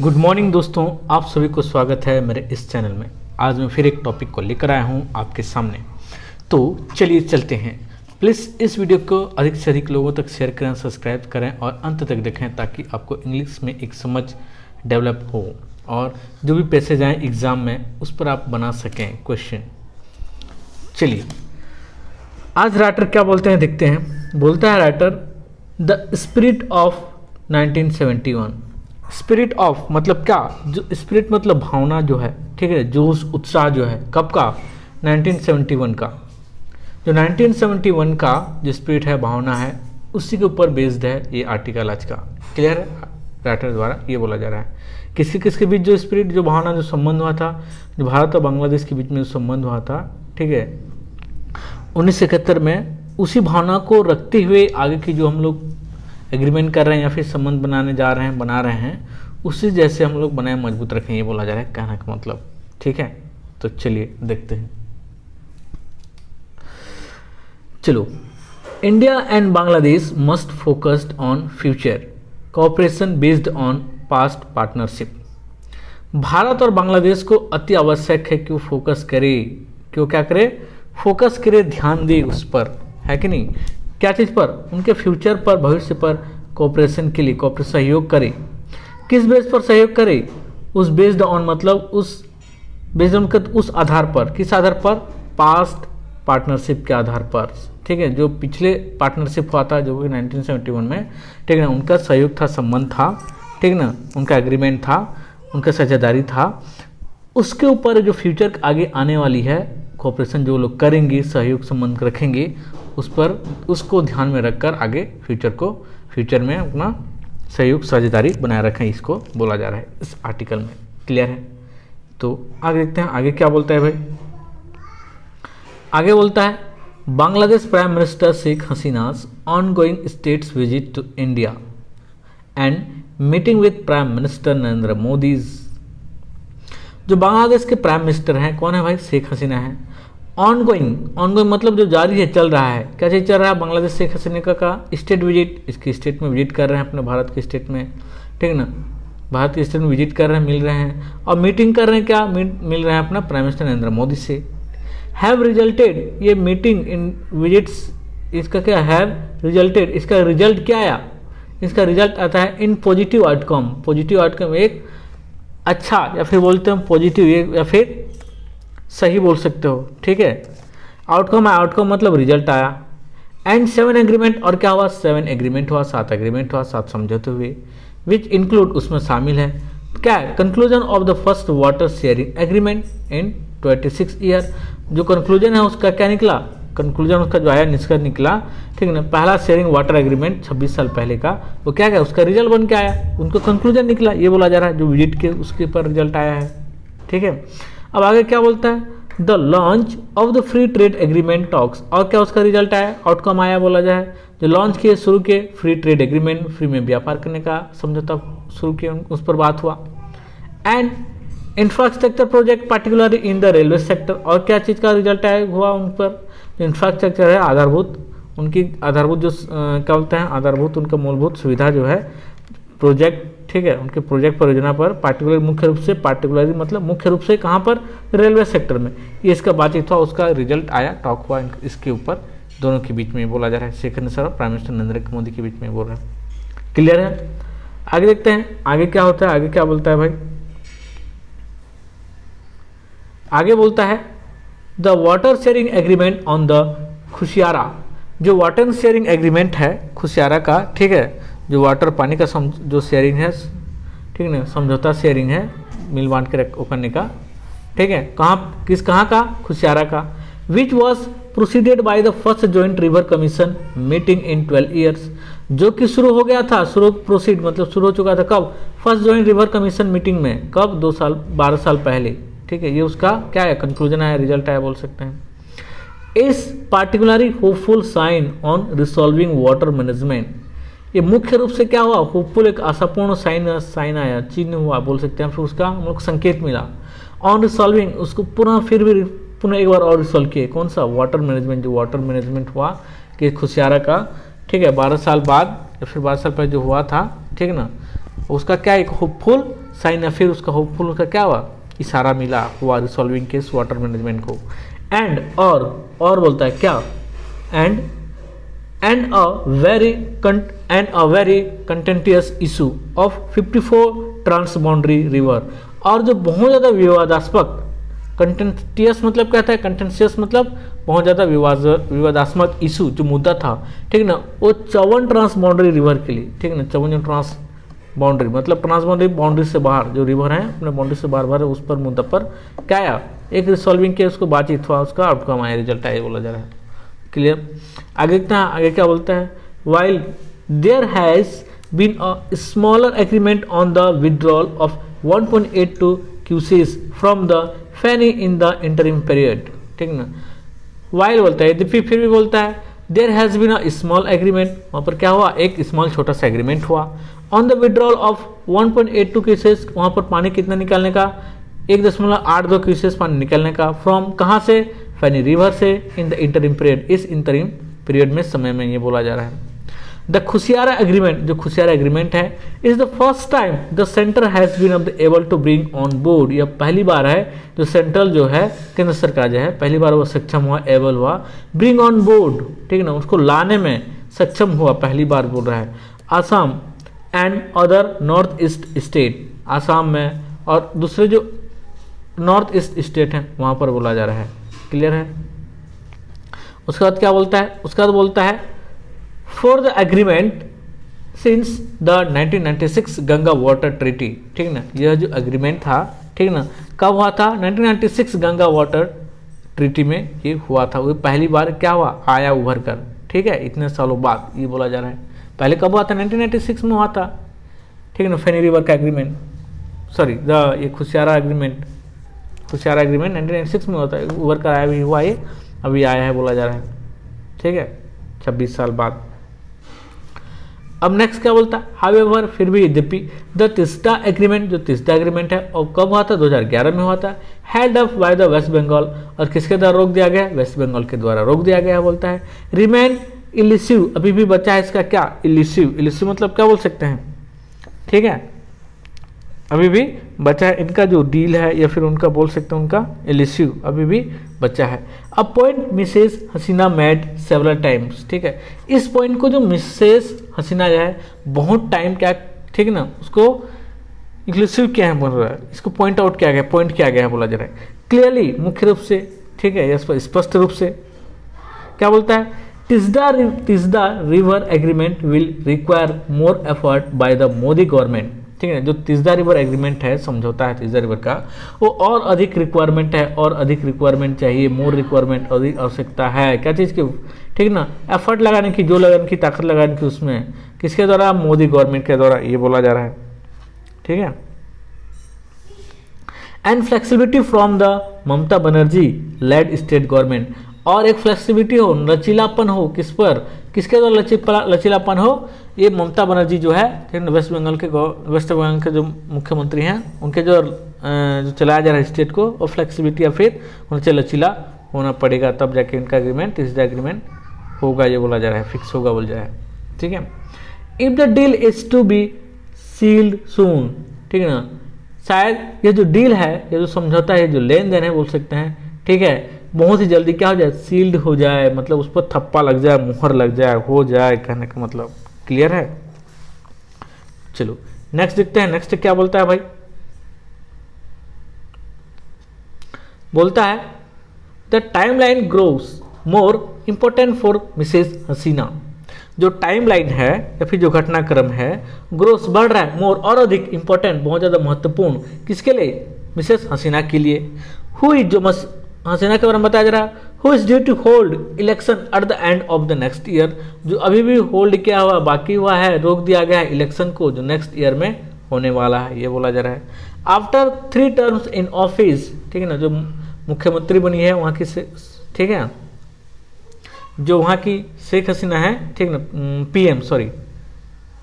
Good morning दोस्तों, आप सभी को स्वागत है मेरे इस चैनल में। आज मैं फिर एक टॉपिक को लेकर आया हूं आपके सामने। तो चलिए चलते हैं। प्लीज़ इस वीडियो को अधिक से अधिक लोगों तक शेयर करें, सब्सक्राइब करें और अंत तक देखें ताकि आपको इंग्लिश में एक समझ डेवलप हो और जो भी पैसेज आए एग्ज़ाम में उस पर आप बना सकें क्वेश्चन। चलिए आज राइटर क्या बोलते हैं देखते हैं। बोलता है writer, the spirit of 1971। Spirit of मतलब क्या, जो स्पिरिट मतलब भावना जो है, ठीक है, जोश उत्साह जो है, कब का, 1971 का। जो 1971 का जो स्पिरिट है, भावना है, उसी के ऊपर बेस्ड है ये आर्टिकल आज का। क्लियर है? राइटर द्वारा ये बोला जा रहा है किसके किसके बीच जो स्पिरिट, जो भावना, जो संबंध हुआ था, जो भारत और बांग्लादेश के बीच में जो संबंध हुआ था, ठीक है, 1971 में, उसी भावना को रखते हुए आगे की जो हम लोग एग्रीमेंट कर रहे हैं या फिर संबंध बनाने जा रहे हैं, बना रहे हैं, उसी जैसे हम लोग बनाए मजबूत रखें, ये बोला जा रहा है कहने का मतलब। ठीक है, तो चलिए देखते हैं। चलो, India and Bangladesh must focused on future cooperation based on past partnership. Bharat और बांग्लादेश को अति आवश्यक है कि वो फोकस करे, क्यों क्या करे, फोकस करे, ध्यान दे उस पर, है कि नहीं, क्या चीज़ पर, उनके फ्यूचर पर, भविष्य पर कोऑपरेशन के लिए, कोऑपरेशन सहयोग करे। किस बेस पर सहयोग करे, उस बेस्ड ऑन मतलब उस बेस्ड ऑन उस आधार पर, किस आधार पर, पास्ट पार्टनरशिप के आधार पर। ठीक है, जो पिछले पार्टनरशिप हुआ था जो कि 1971 में, ठीक है ना, उनका सहयोग था, संबंध था, ठीक ना, उनका एग्रीमेंट था, उनका साझेदारी था, उसके ऊपर जो फ्यूचर आगे आने वाली है कोऑपरेशन जो लोग करेंगे, सहयोग संबंध रखेंगे, उस पर, उसको ध्यान में रखकर आगे फ्यूचर में अपना सहयोग साझेदारी बनाए रखें, इसको बोला जा रहा है इस आर्टिकल में। क्लियर है? तो आगे देखते हैं आगे क्या बोलता है भाई। आगे बोलता है, Bangladesh prime minister Sheikh Hasina's ongoing states visit to India and meeting with prime minister Narendra Modi. जो बांग्लादेश के प्राइम मिनिस्टर हैं, कौन है भाई, शेख हसीना है। ऑनगोइंग मतलब जो जारी है, चल रहा है, क्या चीज़ चल रहा है, बांग्लादेश शेख हसीना का स्टेट विजिट, इसकी स्टेट में विजिट कर रहे हैं, अपने भारत के स्टेट में, ठीक है ना, भारत के स्टेट में विजिट कर रहे हैं, मिल रहे हैं और मीटिंग कर रहे हैं, क्या मिल रहे हैं अपना प्राइम मिनिस्टर नरेंद्र मोदी से। हैव रिजल्टेड, ये मीटिंग इन विजिट्स, इसका क्या हैव रिजल्टेड, इसका रिजल्ट क्या आया, इसका रिजल्ट आता है in positive outcome. Positive outcome एक अच्छा, या फिर बोलते हैं पॉजिटिव, या फिर सही बोल सकते हो, ठीक है, आउटकम है, आउटकम मतलब रिजल्ट आया। एंड 7 एग्रीमेंट, और क्या हुआ, 7 एग्रीमेंट हुआ, 7 एग्रीमेंट हुआ, 7 समझौते हुए, विच इंक्लूड, उसमें शामिल है क्या, conclusion of the first water sharing agreement in 26 year. जो कंक्लूजन है उसका क्या निकला, कंक्लूजन उसका जो आया, निष्कर्ष निकला, ठीक है ना, पहला शेयरिंग वाटर एग्रीमेंट 26 साल पहले का, वो क्या गया, उसका रिजल्ट बन के आया, उनको कंक्लूजन निकला, ये बोला जा रहा है, जो विजिट के उसके पर रिजल्ट आया है। ठीक है, अब आगे क्या बोलता है, the launch of the free trade agreement talks, और क्या उसका रिजल्ट आया, आउटकम आया, बोला जाए, जो लॉन्च किए, शुरू किए, फ्री ट्रेड एग्रीमेंट, फ्री में व्यापार करने का समझौता शुरू किया, उस पर बात हुआ। And infrastructure project particularly in the railway sector, और क्या चीज़ का रिजल्ट आया हुआ उन पर, जो इंफ्रास्ट्रक्चर है, आधारभूत, उनकी आधारभूत जो क्या बोलते हैं, आधारभूत उनका मूलभूत सुविधा जो है, प्रोजेक्ट, ठीक है, उनके प्रोजेक्ट परियोजना पर, पार्टिकुलर मुख्य रूप से, पार्टिकुलरली मतलब मुख्य रूप से कहाँ पर, रेलवे सेक्टर में, ये इसका बातचीत हुआ, उसका रिजल्ट आया, टॉक हुआ इसके ऊपर, दोनों के बीच में बोला जा रहा है, शेख हसीना और प्राइम मिनिस्टर नरेंद्र मोदी के बीच में बोल रहे हैं। क्लियर है? आगे देखते हैं आगे क्या होता है, आगे क्या बोलता है भाई। आगे बोलता है, the water sharing agreement on the Kushiyara. जो वाटर शेयरिंग एग्रीमेंट है खुशियारा का, ठीक है, जो वाटर पानी का जो शेयरिंग है, ठीक है, समझौता शेयरिंग है, मिल बांट के करने का, ठीक है, कहाँ का, खुशियारा का, which was proceeded by the first joint river commission meeting in 12 years, जो कि शुरू हो गया था, प्रोसीड मतलब शुरू हो चुका था, कब, first joint river commission meeting में, कब, 12 साल पहले। ठीक है, ये उसका क्या है, कंक्लूजन आया, रिजल्ट आया, बोल सकते हैं। इस particularly hopeful sign on resolving water management, ये मुख्य रूप से क्या हुआ, होपफुल एक आशापूर्ण साइन आया, चिन्ह हुआ, बोल सकते हैं, फिर उसका हम लोग संकेत मिला। ऑन रिसॉल्विंग, उसको पुनः एक बार और रिसॉल्व किए, कौन सा, वाटर मैनेजमेंट, जो वाटर मैनेजमेंट हुआ कि खुशियारा का, ठीक है, 12 साल बाद या फिर 12 साल पहले जो हुआ था, ठीक है ना, उसका क्या एक होपफुल साइन है, फिर उसका होपफुल उसका क्या हुआ, इशारा मिला हुआ रिसॉल्विंग केस वाटर मैनेजमेंट को। एंड और बोलता है क्या, and a very contentious issue of 54 transboundary river, और जो बहुत ज़्यादा विवादास्पद, कंटेंटियस मतलब कहता है, कंटेंशियस मतलब बहुत ज़्यादा विवादास्पद इशू जो मुद्दा था, ठीक ना, वो 54 ट्रांसबाउंड्री रिवर के लिए, ठीक ना, 54 ट्रांस बाउंड्री मतलब ट्रांसबाउंड्री बाउंड्री से बाहर जो रिवर है अपने बाउंड्री से बाहर उस पर मुद्दा पर क्या आया, एक रिसॉल्विंग के उसको बातचीत हुआ, उसका आउटकम आया, रिजल्ट आया, बोला जा रहा है। क्लियर। आगे क्या बोलता है, while there has been a smaller agreement on the withdrawal of 1.82 cusecs from the Feni in the interim period, ठीक ना, वाइल बोलता है, यद्यपि फिर भी बोलता है, there has been a small agreement, वहाँ पर क्या हुआ, एक स्मॉल छोटा सा एग्रीमेंट हुआ, ऑन द विड्रॉल ऑफ 1.82 क्यूसेस, वहाँ पर पानी कितना निकालने का, 1.82 क्यूसेस पानी निकालने का, फ्रॉम कहाँ से, फैनी रिवर से, इन द इंटरिम पीरियड, इस इंटरिम पीरियड में समय में ये बोला जा रहा है। द खुशियारा एग्रीमेंट, जो खुशियारा एग्रीमेंट है, is the first time the centre has been able to bring on board, यह पहली बार है जो सेंट्रल जो है केंद्र सरकार जो है पहली बार वो सक्षम हुआ, एबल हुआ, ब्रिंग ऑन बोर्ड, ठीक है ना, उसको लाने में सक्षम हुआ, पहली बार बोल रहा है। Assam and other north east state, Assam में और दूसरे जो नॉर्थ ईस्ट स्टेट हैं वहाँ पर बोला जा रहा है। क्लियर है। उसके बाद क्या बोलता है, उसके बाद बोलता है for the agreement since the 1996 Ganga water treaty, ठीक ना, यह जो एग्रीमेंट था, ठीक ना, कब हुआ था, 1996 गंगा वाटर ट्रीटी में ये हुआ था, वो पहली बार क्या हुआ, आया उभर कर, ठीक है, इतने सालों बाद ये बोला जा रहा है। पहले कब हुआ था, 1996 में हुआ था, ठीक है ना, फेनी रिवर का एग्रीमेंट, सॉरी ये खुशियारा एग्रीमेंट 1996 में होता है, उभर कर आया भी हुआ, ये अभी आया है बोला जा रहा है, ठीक है, 26 साल बाद। अब नेक्स्ट क्या बोलता है, हाउएवर, फिर भी यद्यपि, द तीस्ता एग्रीमेंट, जो तीस्ता एग्रीमेंट है और कब हुआ था, 2011 में हुआ था, held up by the West Bengal, और किसके द्वारा रोक दिया गया, वेस्ट बंगाल के द्वारा रोक दिया गया, बोलता है रिमेन इलिसिव, अभी भी बचा है इसका क्या, इलिसिव, इलिसिव मतलब क्या बोल सकते हैं, ठीक है, अभी भी बचा है, इनका जो डील है या फिर उनका बोल सकते हैं उनका इलिसिव अभी भी बचा है। अब पॉइंट मिसेस हसीना मेड सेवरल टाइम्स, ठीक है, इस पॉइंट को जो मिसेस हसीना जो है बहुत टाइम क्या, ठीक है ना, उसको इंक्लूसिव क्या है बोल रहा है, इसको पॉइंट आउट किया गया, पॉइंट किया गया है बोला जा रहा है क्लियरली, मुख्य रूप से, ठीक है, स्पष्ट रूप से क्या बोलता है, Teesta river agreement will require more effort by the Modi government, ठीक है, जो तिस्दा रिवर एग्रीमेंट है, समझौता है तिस्दा रिवर का, वो और अधिक रिक्वायरमेंट है, और अधिक रिक्वायरमेंट चाहिए, मोर रिक्वायरमेंट, अधिक आवश्यकता है, क्या चीज़ की, ठीक ना, एफर्ट लगाने की, जो लगाने की, ताकत लगाने की, उसमें किसके द्वारा, मोदी गवर्नमेंट के द्वारा, ये बोला जा रहा है, ठीक है। And flexibility from the Mamata Banerjee led state government, और एक फ्लेक्सिबिलिटी हो, लचीलापन हो, किस पर, किसके द्वारा लचीलापन हो, ये ममता बनर्जी जो है, वेस्ट बंगाल के जो मुख्यमंत्री हैं उनके जो चलाया जा रहा है स्टेट को, और फ्लेक्सिबिलिटी या फिर उनसे लचीला होना पड़ेगा, तब जाके इनका एग्रीमेंट, तीसरा एग्रीमेंट होगा, ये बोला जा रहा है, फिक्स होगा बोल जा रहा है, ठीक है। If the deal is to be sealed soon, ठीक है ना, शायद ये जो डील है, ये जो समझौता है, जो लेन देन है बोल सकते हैं, ठीक है, बहुत ही जल्दी क्या हो जाए, सील्ड हो जाए, मतलब उस पर थप्पा लग जाए, मुहर लग जाए, हो जाए, कहने का मतलब क्लियर है। चलो नेक्स्ट देखते हैं, नेक्स्ट क्या बोलता है भाई, बोलता है the timeline grows more important for Mrs Hasina, जो टाइमलाइन है या फिर जो घटनाक्रम है, ग्रोस बढ़ रहा है, मोर और अधिक, इंपॉर्टेंट बहुत ज़्यादा महत्वपूर्ण, किसके लिए, मिसेस हसीना के लिए, हुई जो हसीना के बारे में बताया जा रहा है, who is due to hold election at the end of the next year, जो अभी भी होल्ड किया हुआ बाकी हुआ है, रोक दिया गया है इलेक्शन को, जो नेक्स्ट ईयर में होने वाला है, ये बोला जा रहा है। आफ्टर 3 टर्म्स इन ऑफिस, ठीक है ना, जो मुख्यमंत्री बनी है वहाँ की, ठीक है, जो वहाँ की शेख हसीना है, ठीक ना, पीएम, सॉरी,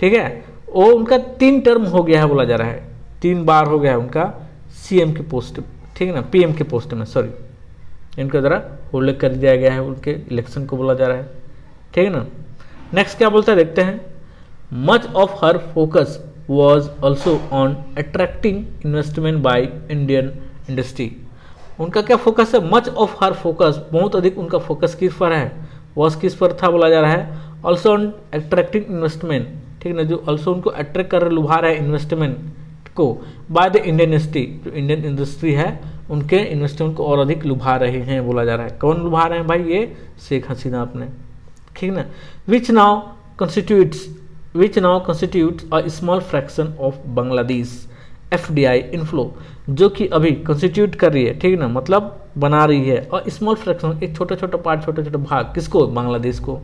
ठीक है, वो उनका 3 टर्म हो गया है बोला जा रहा है, 3 बार हो गया है उनका सीएम की पोस्ट, ठीक है ना, पीएम की पोस्ट में, सॉरी, इनके द्वारा होल्ड कर दिया गया है, उनके इलेक्शन को बोला जा रहा है, ठीक है ना। नेक्स्ट क्या बोलता है देखते हैं, much of her focus was also on attracting investment by Indian industry. उनका क्या फोकस है? मच ऑफ हर फोकस, बहुत अधिक उनका फोकस किस पर है? वॉज किस पर था बोला जा रहा है? ऑल्सो ऑन अट्रैक्टिंग इन्वेस्टमेंट, ठीक है ना, जो ऑल्सो उनको अट्रैक्ट कर लुभा रहा है इन्वेस्टमेंट को बाय द इंडियन इंडस्ट्री, जो इंडियन इंडस्ट्री है उनके इन्वेस्टमेंट को और अधिक लुभा रहे हैं बोला जा रहा है। कौन लुभा रहे हैं भाई? ये शेख हसीना अपने, ठीक ना। Which now constitutes a small fraction of Bangladesh FDI inflow, जो कि अभी कंस्टिट्यूट कर रही है, ठीक ना, मतलब बना रही है, और स्मॉल फ्रैक्शन एक छोटा छोटा पार्ट, छोटा छोटा भाग, किसको? बांग्लादेश को।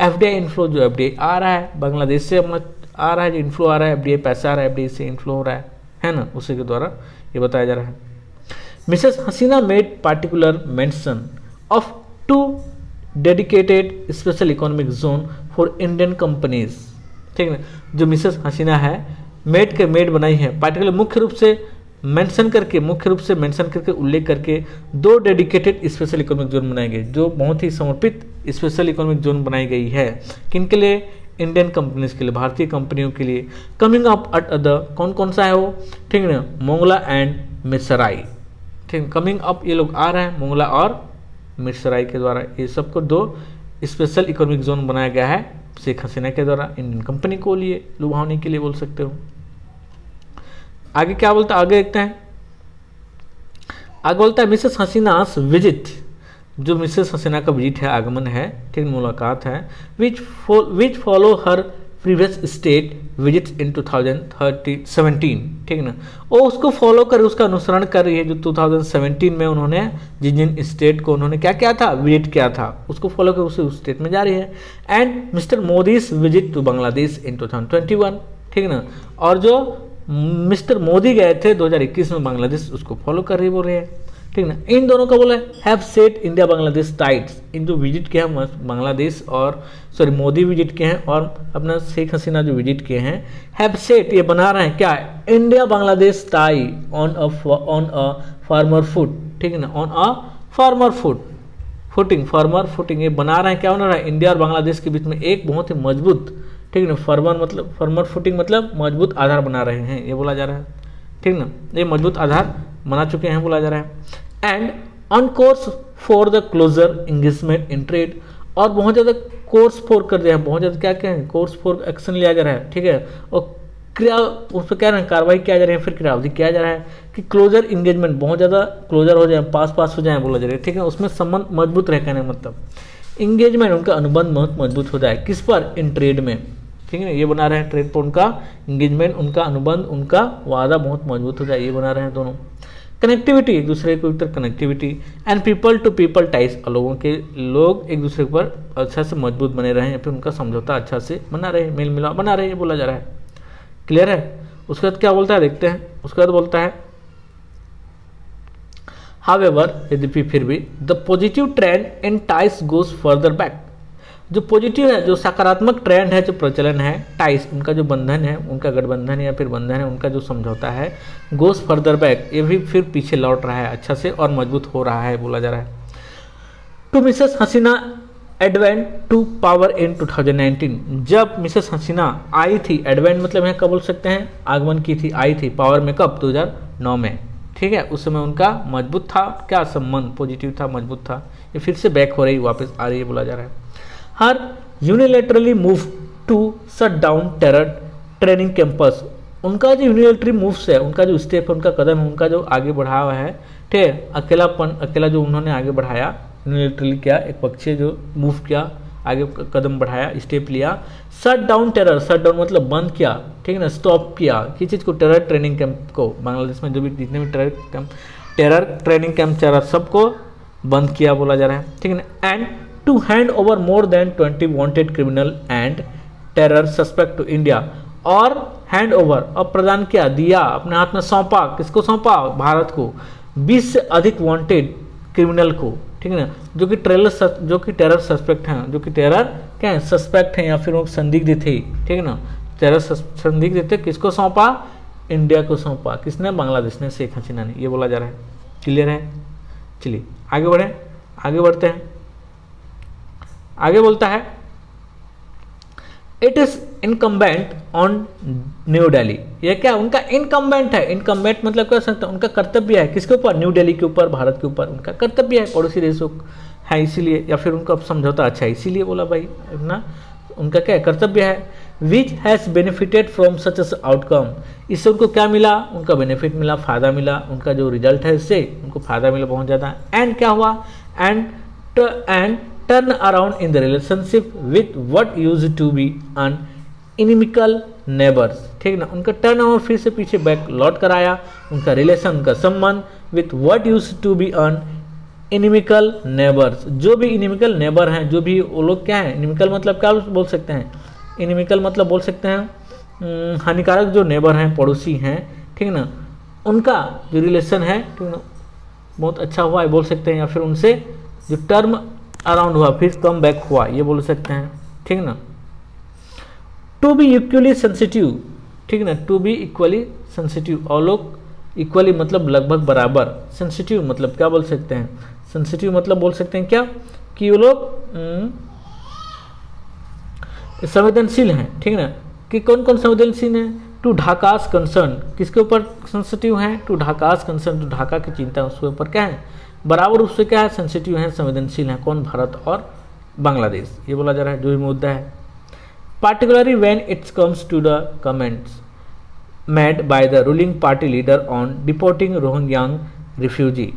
FDI इन्फ्लो, जो FDI आ रहा है बांग्लादेश से अपना आ रहा है, जो इन्फ्लो आ रहा है, FDI पैसा आ रहा है, FDI से इन्फ्लो हो रहा है ना, उसी के द्वारा ये बताया जा रहा है। Mrs Hasina made particular mention of 2 dedicated special economic zone for Indian companies, ठीक है। जो मिसेस हसीना है मेड बनाई है, पार्टिकुलर मुख्य रूप से मेंशन करके उल्लेख करके 2 डेडिकेटेड स्पेशल इकोनॉमिक जोन बनाए गए, जो बहुत ही समर्पित स्पेशल इकोनॉमिक जोन बनाई गई है। किनके लिए? इंडियन कंपनीज के लिए, भारतीय कंपनियों के लिए। कमिंग अप एट द, कौन सा है वो, ठीक है ना, मोंगला एंड मिसराई, ठीक। कमिंग अप ये लोग आ रहे हैं मोंगला और मिसराई के द्वारा, ये सबको 2 स्पेशल इकोनॉमिक जोन बनाया गया है शेख हसीना के द्वारा इंडियन कंपनी को लिए लुभावने के लिए बोल सकते हो। आगे क्या बोलता है? आगे देखते हैं। आगे बोलता है मिसेस हसीनास विजिट, जो मिसेस हसीना का विजिट है, आगमन है, ठीक, मुलाकात है, which follow her previous state visit in 2017, ठीक ना, वो उसको फॉलो कर, उसका अनुसरण कर रही है, जो 2017 में उन्होंने जिन स्टेट को उन्होंने क्या किया था? विजिट किया था, उसको फॉलो कर उस स्टेट में जा रही है। And Mr Modi's visit to Bangladesh in 2021, ठीक ना, और जो मिस्टर मोदी गए थे 2021 में बांग्लादेश, उसको फॉलो कर रही बोल रहे हैं, ठीक ना। इन दोनों का बोला have set India Bangladesh ties, इन जो विजिट किया है बांग्लादेश और मोदी विजिट किए हैं और अपना शेख हसीना जो विजिट किए हैं, हैव सेट ये बना रहे हैं क्या? India Bangladesh tie on a farmer foot, ठीक है ना, ऑन अ फार्मर फुटिंग ये बना रहे हैं। क्या बना रहा है? इंडिया और बांग्लादेश के बीच में एक बहुत ही मजबूत, ठीक है ना, फार्मर फुटिंग मतलब मजबूत आधार बना रहे हैं, ये बोला जा रहा है, ठीक ना, ये मजबूत आधार बना चुके हैं बोला जा रहा है। And on course for the closer engagement in trade, और बहुत ज़्यादा कोर्स फॉर कर दिया है, बहुत ज़्यादा क्या है? कोर्स फॉर एक्शन लिया जा रहा है, ठीक है, और क्रिया उस पर क्या कार्रवाई किया जा रही है, फिर क्रियावधि किया जा रहा है कि क्लोजर इंगेजमेंट बहुत ज़्यादा क्लोजर हो जाए, पास हो जाए बोला जा रहा है, ठीक है, उसमें संबंध मजबूत रहे, कहने मतलब इंगेजमेंट उनका अनुबंध बहुत मजबूत हो जाए, किस पर? इन ट्रेड में, ठीक है, ये बना रहे हैं ट्रेड पर उनका इंगेजमेंट, उनका अनुबंध, उनका वादा बहुत मजबूत हो जाए, ये बना रहे हैं दोनों। कनेक्टिविटी, एक दूसरे के ऊपर connectivity, and people to people ties, लोग एक दूसरे के ऊपर अच्छा से मजबूत बने रहे, या फिर उनका समझौता अच्छा से बना रहे, मेल मिलाप बना रहे, ये बोला जा रहा है। क्लियर है? उसके बाद क्या बोलता है देखते हैं। उसके बाद बोलता है हावेवर, यद्यपि फिर भी, the positive trend in ties goes further back, जो पॉजिटिव है, जो सकारात्मक ट्रेंड है, जो प्रचलन है, टाइस उनका जो बंधन है, उनका गठबंधन या फिर बंधन है, उनका जो समझौता है, गोज फर्दर बैक, ये भी फिर पीछे लौट रहा है अच्छा से और मजबूत हो रहा है बोला जा रहा है। To Mrs Hasina advent to power in 2019, जब मिसेस हसीना आई थी, एडवेंट मतलब यहाँ कब बोल सकते हैं? आगमन की थी, आई थी पावर में कब? 2009 में, ठीक है, उस समय उनका मजबूत था क्या संबंध? पॉजिटिव था, मजबूत था, ये फिर से बैक हो रही, वापस आ रही है बोला जा रहा है। Her unilaterally move to shut down terror training camps, उनका जो यूनिलेटरी मूव्स है, उनका जो स्टेप है, उनका कदम है, उनका जो आगे बढ़ा हुआ है, ठीक है, अकेला जो उन्होंने आगे बढ़ाया, यूनिलेटरली किया, एक पक्षीय जो मूव किया, आगे कदम बढ़ाया, स्टेप लिया। शट डाउन मतलब बंद किया, ठीक है ना, स्टॉप किया, किस चीज़ को? टेरर ट्रेनिंग कैंप को, बांग्लादेश में जो भी जितने भी टेरर ट्रेनिंग कैंप चल रहा सबको बंद किया बोला जा रहा है, ठीक है ना। And to hand over more than 20 wanted criminal and terror suspect to India, और हैंड ओवर, और प्रदान किया, दिया, अपने हाथ में सौंपा, किसको सौंपा? भारत को, 20 से अधिक वांटेड क्रिमिनल को, ठीक है ना, जो कि टेरर सस्पेक्ट हैं, जो कि टेरर क्या है? सस्पेक्ट हैं या फिर वो संदिग्ध थे, ठीक है ना, टेरर संदिग्ध थे, किसको सौंपा? इंडिया को सौंपा, किसने? बांग्लादेश ने, शेख हसीना ने, ये बोला जा रहा है। क्लियर है? चलिए आगे बढ़ते हैं। आगे बोलता है it is incumbent on new Delhi. ये क्या उनका इनकम्बेंट है, इनकम्बेंट मतलब क्या सकता है, उनका कर्तव्य है किसके ऊपर, न्यू दिल्ली के ऊपर, भारत के ऊपर उनका कर्तव्य है, पड़ोसी देशों है इसीलिए, या फिर उनका समझौता अच्छा है इसीलिए बोला भाई ना, उनका क्या है, कर्तव्य है। Which has benefited from such as outcome, इससे उनको क्या मिला, उनका बेनिफिट मिला, फ़ायदा मिला, उनका जो रिजल्ट है इससे उनको फ़ायदा मिला बहुत ज़्यादा। एंड क्या हुआ, and turn around in the relationship with what used to be an inimical neighbours, ठीक ना, उनका टर्न ओवर फिर से पीछे बैक लौट कर आया, उनका रिलेशन, उनका संबंध with what used to be an inimical neighbours, जो भी इनिमिकल नेबर हैं, जो भी वो लोग क्या हैं, इनिमिकल मतलब क्या बोल सकते हैं, इनिमिकल मतलब बोल सकते हैं हानिकारक जो नेबर हैं, पड़ोसी हैं, ठीक ना, उनका जो रिलेशन है, ठीक ना, बहुत अच्छा हुआ ये बोल सकते हैं, या फिर उनसे जो टर्म अराउंड हुआ फिर कम बैक हुआ ये बोल सकते हैं, ठीक ना। टू बी इक्वली सेंसिटिव, ठीक ना, टू बी इक्वली सेंसिटिव, और लोग इक्वली मतलब लगभग बराबर, सेंसिटिव मतलब क्या बोल सकते हैं, सेंसिटिव मतलब बोल सकते हैं क्या, कि वो लोग संवेदनशील हैं, ठीक ना, कि कौन कौन संवेदनशील हैं, टू ढाकास कंसर्न, किसके ऊपर सेंसिटिव हैं, टू ढाकास कंसर्न, जो ढाका की चिंता है उसके ऊपर क्या है, बराबर रूप से क्या है, सेंसिटिव हैं, संवेदनशील हैं, कौन, भारत और बांग्लादेश, ये बोला जा रहा है जो भी मुद्दा है। Particularly when it's comes to the comments made by the ruling party leader on deporting रोहिंग्यांग रिफ्यूजी,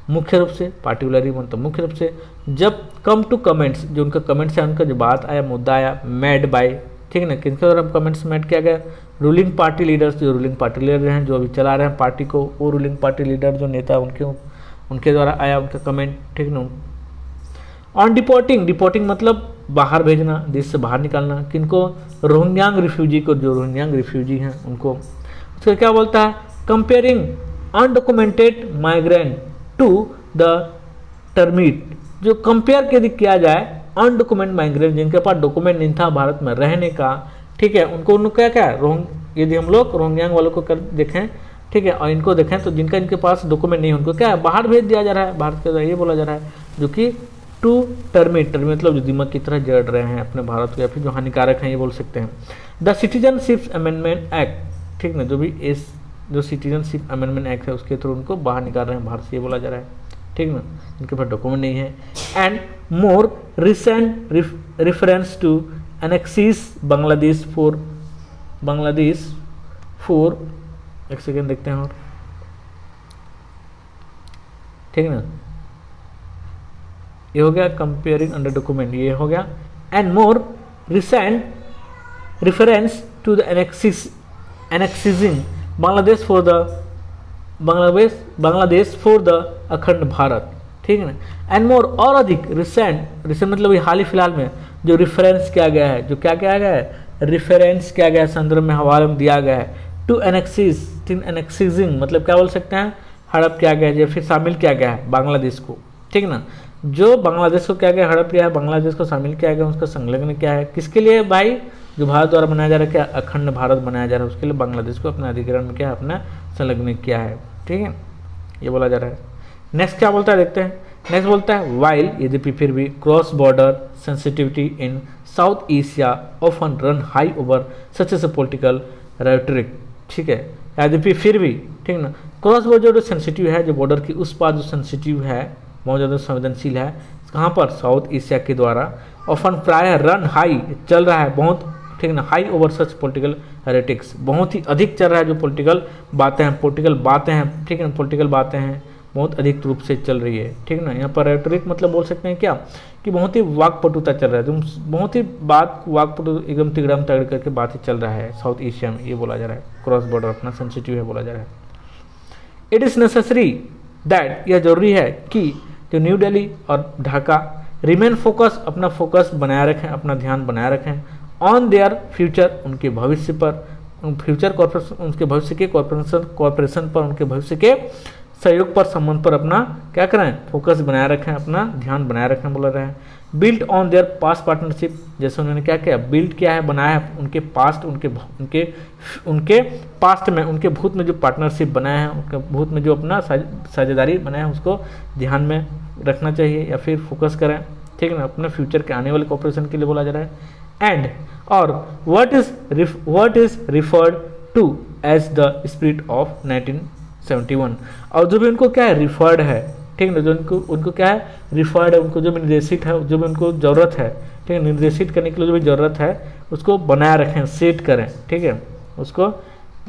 मुख्य रूप से, पार्टिकुलरली मतलब मुख्य रूप से, जब कम टू कमेंट्स, जो उनका कमेंट्स है, उनका जो बात आया, मुद्दा आया, मेड बाय, ठीक है ना, किसके द्वारा कमेंट्स मेड किया गया, रूलिंग पार्टी लीडर्स, जो रूलिंग पार्टी लीडर हैं, जो अभी चला रहे हैं पार्टी को, वो रूलिंग पार्टी लीडर जो नेता उनके द्वारा आया उनका कमेंट, ठीक ना। ऑन डिपोर्टिंग, डिपोर्टिंग मतलब बाहर भेजना, देश से बाहर निकालना, किनको, रोहिंग्यांग रिफ्यूजी को, जो रोहिंग्यांग रिफ्यूजी हैं उनको। उसका क्या बोलता है, comparing undocumented migrant to the termite, जो कंपेयर यदि किया जाए अनडॉक्यूमेंट माइग्रेंट, जिनके पास डॉक्यूमेंट नहीं था भारत में रहने का, ठीक है, उनको क्या क्या यदि हम लोग रोहिंग्यांग वालों को कर देखें, ठीक है, और इनको देखें तो जिनका इनके पास डॉक्यूमेंट नहीं है उनको क्या है, बाहर भेज दिया जा रहा है, भारत के द्वारा ये बोला जा रहा है, जो कि टू टर्मिट मतलब जो दिमाग की तरह जड़ रहे हैं अपने भारत को, या फिर जो हानिकारक हैं ये बोल सकते हैं। द सिटीजनशिप अमेंडमेंट एक्ट, ठीक ना, जो भी इस जो सिटीजनशिप अमेंडमेंट एक्ट है उसके थ्रू उनको बाहर निकाल रहे हैं भारत से, ये बोला जा रहा है, ठीक ना, इनके पास डॉक्यूमेंट नहीं है। And more recent reference to annexes Bangladesh for एक सेकेंड देखते हैं और, ठीक ना, ये हो गया कंपेयरिंग अंडर डॉक्यूमेंट, ये हो गया। And more recent reference to the annexing Bangladesh for the Akhand Bharat, ठीक है ना। एंड मोर, और अधिक, रिसेंट मतलब ये हाल ही फिलहाल में जो रेफरेंस किया गया है, जो क्या किया गया है, रेफरेंस किया गया है, संदर्भ में, हवाले में दिया गया है, टू एनेक्सिसिंग मतलब क्या बोल सकते हैं, हड़प किया गया है या फिर शामिल किया गया है बांग्लादेश को, ठीक ना, जो बांग्लादेश को क्या गया, हड़प किया है, बांग्लादेश को शामिल किया गया, उसका संलग्न क्या है, किसके लिए भाई, जो भारत द्वारा बनाया जा रहा है, क्या अखंड भारत बनाया जा रहा है, उसके लिए बांग्लादेश को अपने अधिग्रहण में क्या है, अपना संलग्न किया है, ठीक है, ये बोला जा रहा है। नेक्स्ट क्या बोलता है देखते हैं, नेक्स्ट बोलता है वाइल, यद्यपि फिर भी, cross border sensitivity in south Asia often run high over such S A political rhetoric, ठीक है, यद्यपि फिर भी, ठीक ना, क्रॉस बॉर्डर जो सेंसिटिव है, जो बॉर्डर की उस पार जो सेंसिटिव है, बहुत ज़्यादा संवेदनशील है, कहाँ पर, साउथ एशिया के द्वारा, ऑफन प्राय रन हाई चल रहा है बहुत, ठीक ना, हाई ओवर सच पॉलिटिकल रेटिक्स, बहुत ही अधिक चल रहा है जो पॉलिटिकल बातें हैं, ठीक है, पॉलिटिकल बातें हैं बहुत अधिक रूप से चल रही है, ठीक ना। यहाँ पर रेटरिक मतलब बोल सकते हैं क्या, कि बहुत ही वाकपटुता चल रहा है, तुम बहुत ही वाकपटु एकदम तिगड़म तगड़ करके बातें चल रहा है साउथ एशिया में, ये बोला जा रहा है, क्रॉस बॉर्डर अपना सेंसिटिव है बोला जा रहा है। इट इज़ नेसेसरी दैट, यह जरूरी है कि जो न्यू दिल्ली और ढाका रिमेन फोकस, अपना फोकस बनाए रखें, अपना ध्यान बनाए रखें, ऑन देयर फ्यूचर, उनके भविष्य पर, फ्यूचर कॉर्पोरेशन, उनके भविष्य के कॉर्पोरेशन पर, उनके भविष्य के सहयोग पर, संबंध पर अपना क्या करें, फोकस बनाए रखें, अपना ध्यान बनाए रखें बोल रहे हैं। Build on their past partnership, जैसे उन्होंने क्या किया, बिल्ड किया है, बनाया है, उनके पास्ट, उनके पास्ट में, उनके भूत में जो पार्टनरशिप बनाया है, उनके भूत में जो अपना साझेदारी बनाया है, उसको ध्यान में रखना चाहिए या फिर फोकस करें, ठीक है ना, अपने फ्यूचर के आने वाले कॉर्पोरेशन के लिए बोला जा रहा है। एंड और what is referred to as the spirit of 1971। और जो भी उनको क्या है रिफर्ड है, ठीक है ना, जो उनको क्या है रिफर्ड है, उनको जो भी निर्देशित है, जो भी उनको ज़रूरत है, ठीक है, निर्देशित करने के लिए जो भी ज़रूरत है उसको बनाए रखें, सेट करें, ठीक है, उसको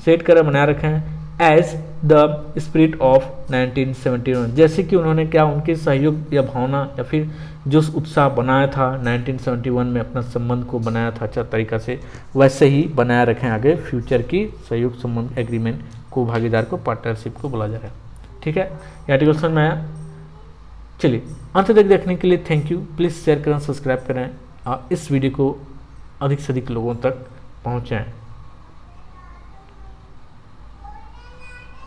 सेट करें बनाए रखें एज द स्पिरिट ऑफ 1971। जैसे कि उन्होंने क्या उनके सहयोग या भावना या फिर जो उत्साह बनाया था 1971 में अपना संबंध को बनाया था अच्छा तरीका से, वैसे ही बनाए रखें आगे फ्यूचर की सहयोग संबंध एग्रीमेंट को, भागीदार को, पार्टनरशिप को बोला जा रहा है। ठीक है, ये आर्टिकल समझ में आया। चलिए अंत तक देखने के लिए थैंक यू। प्लीज़ शेयर करें, सब्सक्राइब करें और इस वीडियो को अधिक से अधिक लोगों तक पहुँचाएँ।